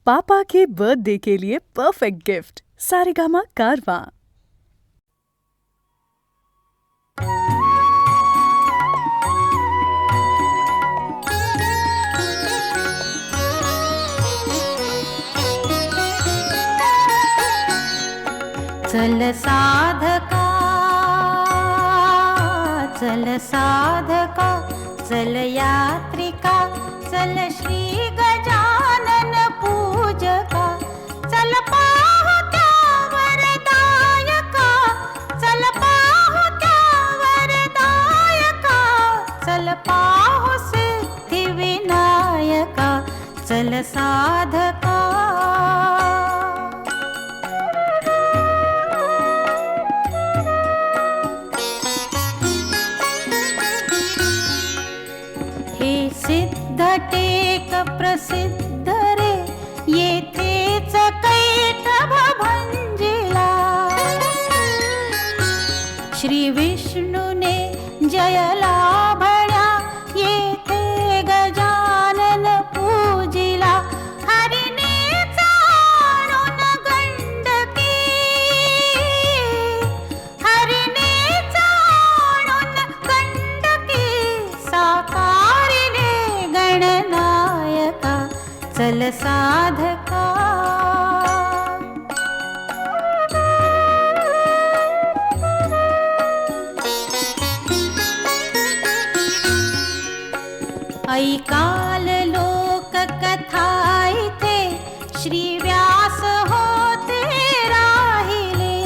पापा के birthday के लिए perfect gift Saregama कारवां। चल साधका, चल साधका, चल यात्रिका, चल श्री गजानन पूजका, चल पाहू त्या वरदायका, चल पाहू त्या वरदायका, चल पाहू सिद्धी विनायका, चल साधका। सिद्धटेक प्रसिद्ध रे, येथेच कैटभ भंजिला, श्री विष्णूने जय लाभण्या, येथे गजानन पूजिला, हरिने चाणून गंडकी, हरिने चाणून गंडकी, साकारिले गणनायका, चल साधका। ऐकाल लोक कथा इथे, श्री व्यास होते राहिले,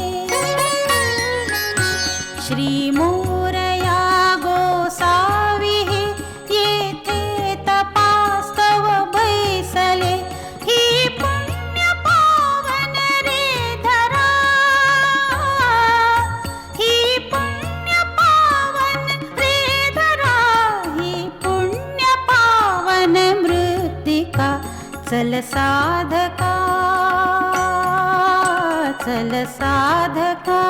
श्री मोरया गोसावी येथे तपास्तव बैसले, ही पुण्य पावन रे धरा, ही पुण्य पावन रे धरा, ही पुण्य पावन मृत्तिका, चल साधका, चल साधका।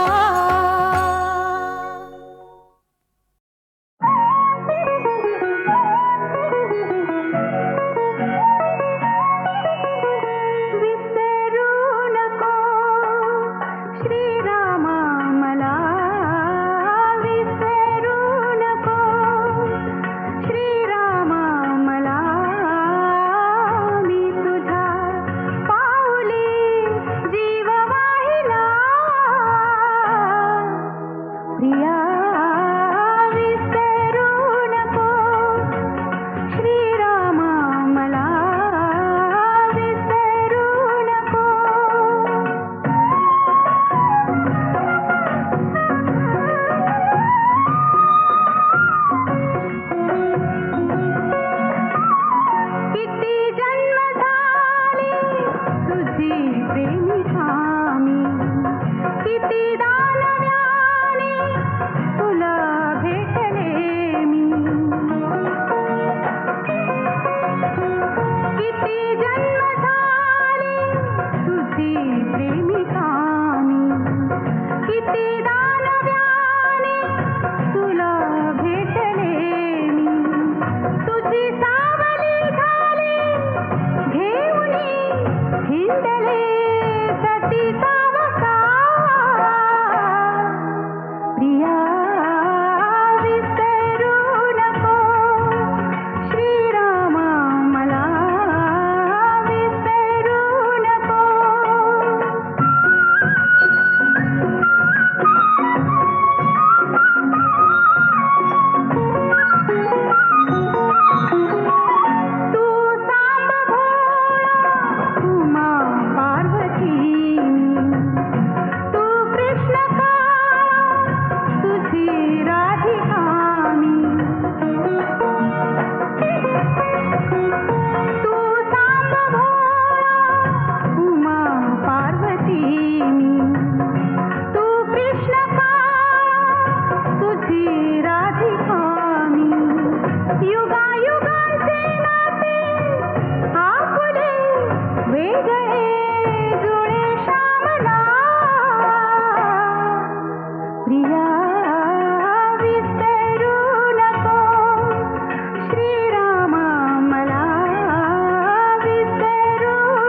श्रीरामा मला विसरू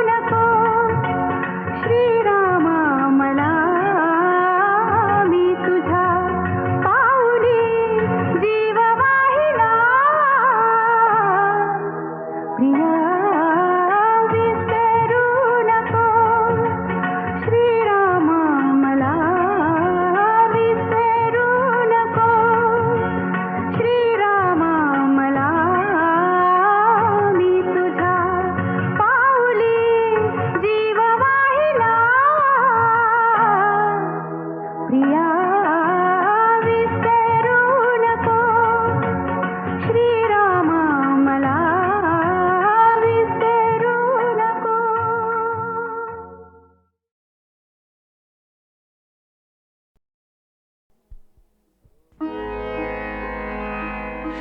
नको।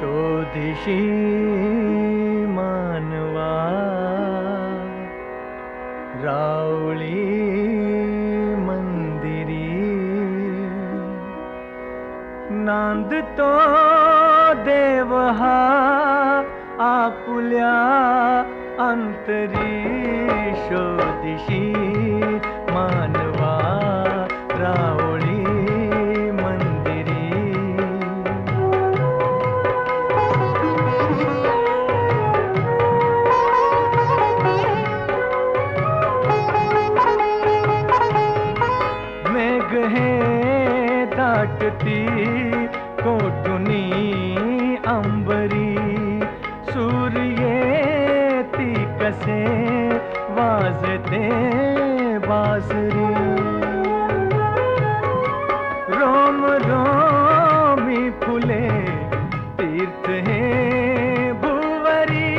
शोधिशी मानवा रावळी मंदिरी नांदतो देव हा आपुल्या अंतरी शोधिशी मानवा रावळी हे दाटती कोठुनी अंबरी सूर्ये ती कसे वाजते बासरी रोम रोमी फुले तीर्थ हे भुवरी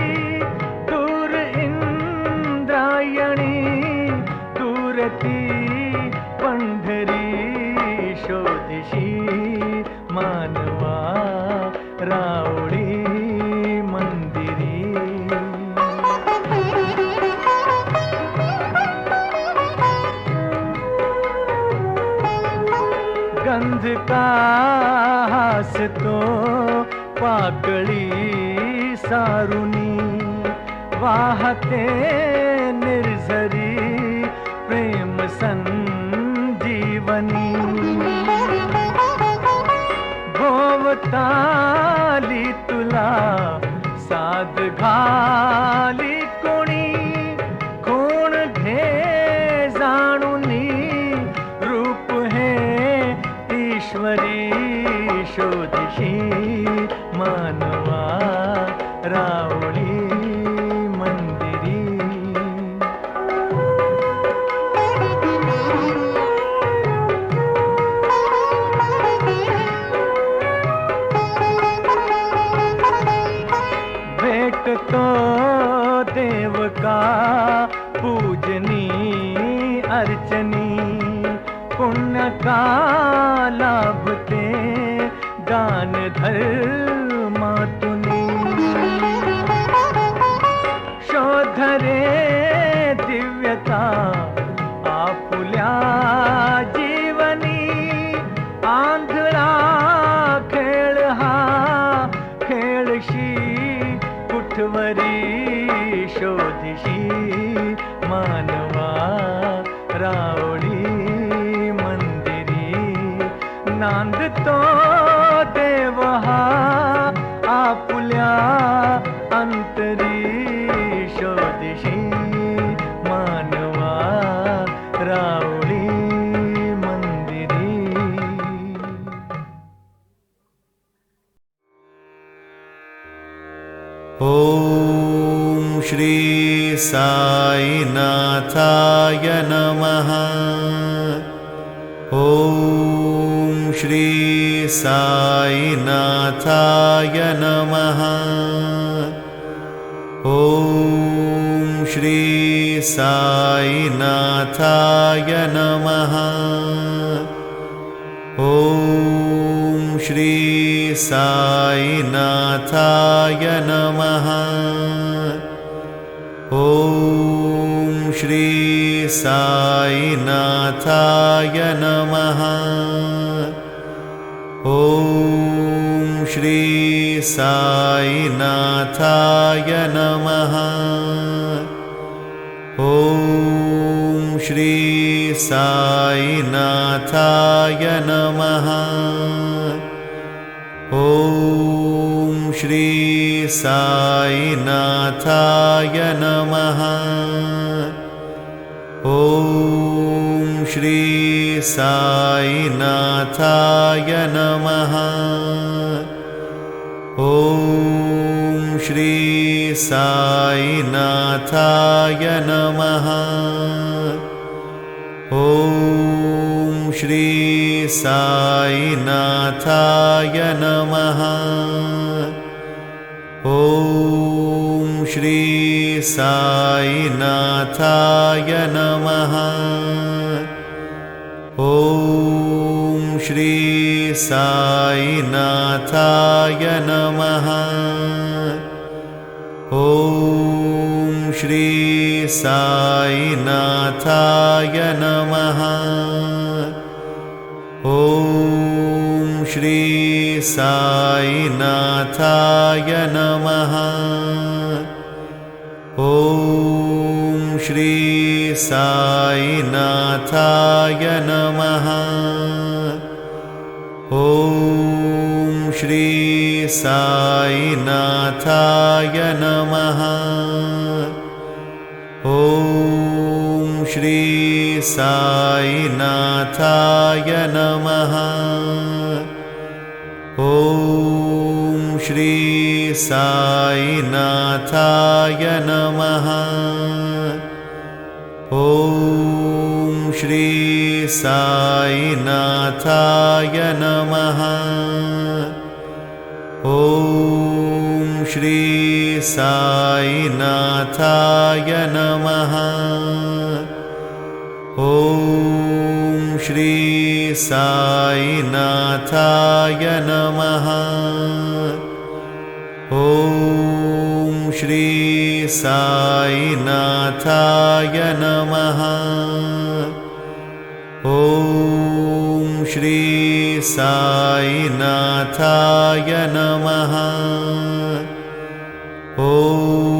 दूर इंद्रायणी दूरती पंढरी शोधिशी मानवा रावळी मंदिरी गंध का हासतो पाकळी सारुनी वाहते निर्झरी प्रेम संजीवनी भोवताली तुला साध घाली कोणी कोण घे जाणुनी रूप हे ईश्वरी शोधिशी मानवा रावळी मंदिरी तो देव का पूजनी अर्चनी पुण्य का लाभते दान धर्मातुनी शोधरे दिव्यता आपुल्या जीवनी आंधळा खेळ हा खेळशी कुठवरी शोधिशी मानवा रावळी मंदिरी नांदतो देव हा आपुल्या अंतरी शोधिशी मानवा रावळी मंदिरी ॐ श्री साईनाथाय नमः। ॐ श्री साईनाथाय नमः। ॐ श्री साईनाथाय नमः। ॐ श्री साईनाथाय नमः। ॐ श्री साईनाथाय नमः। ॐ श्री साईनाथाय नमः। ॐ श्री साईनाथाय नमः। ॐ श्री साईनाथाय नमः। ॐ श्री साईनाथाय नमः। ॐ श्री साईनाथाय नमः। ॐ श्री साईनाथाय नमः। ॐ श्री साईनाथाय नमः। ॐ श्री साईनाथाय नमः। ॐ श्री साईनाथाय नमः। ॐ श्री साईनाथाय नमः। ॐ श्री साईनाथाय नमः। ॐ श्री साईनाथाय नमः। ॐ श्री साईनाथाय नमः। ॐ श्री साईनाथाय नमः। ॐ श्री साईनाथाय नमः। ॐ श्री साईनाथाय नमः। ॐ श्री साईनाथाय नमः। ॐ श्री साईनाथाय नमः। ॐ श्री साईनाथाय नमः।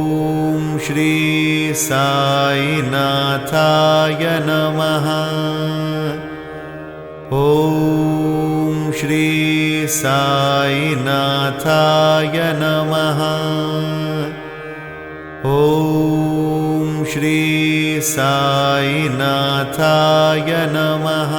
ॐ श्री साईनाथाय नमः। ॐ श्री साईनाथाय नमः। ॐ श्री साईनाथाय नमः।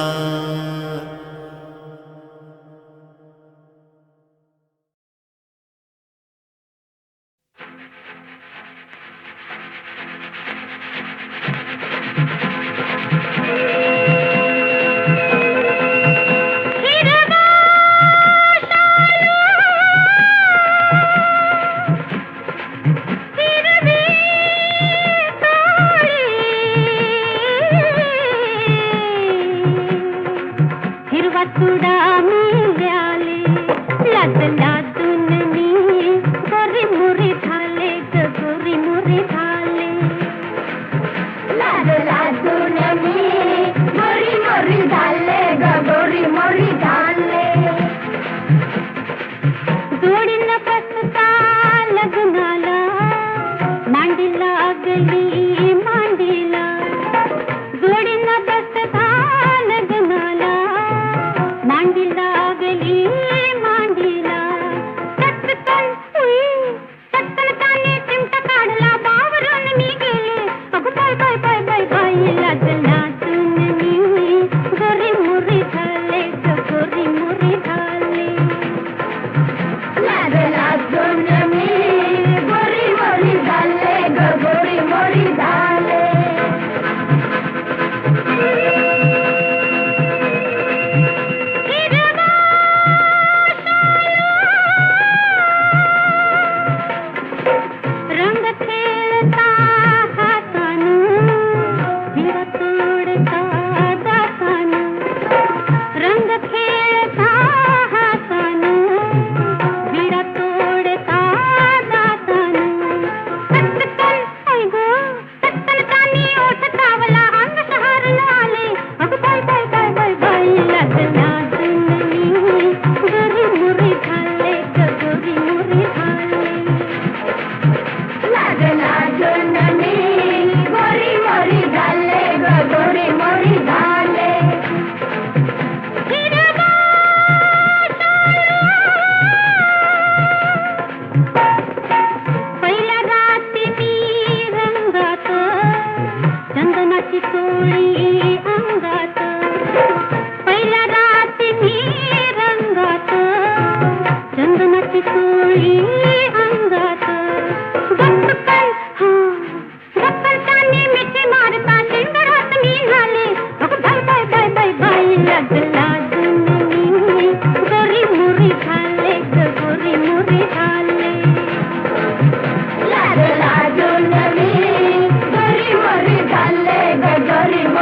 Gori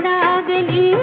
लागली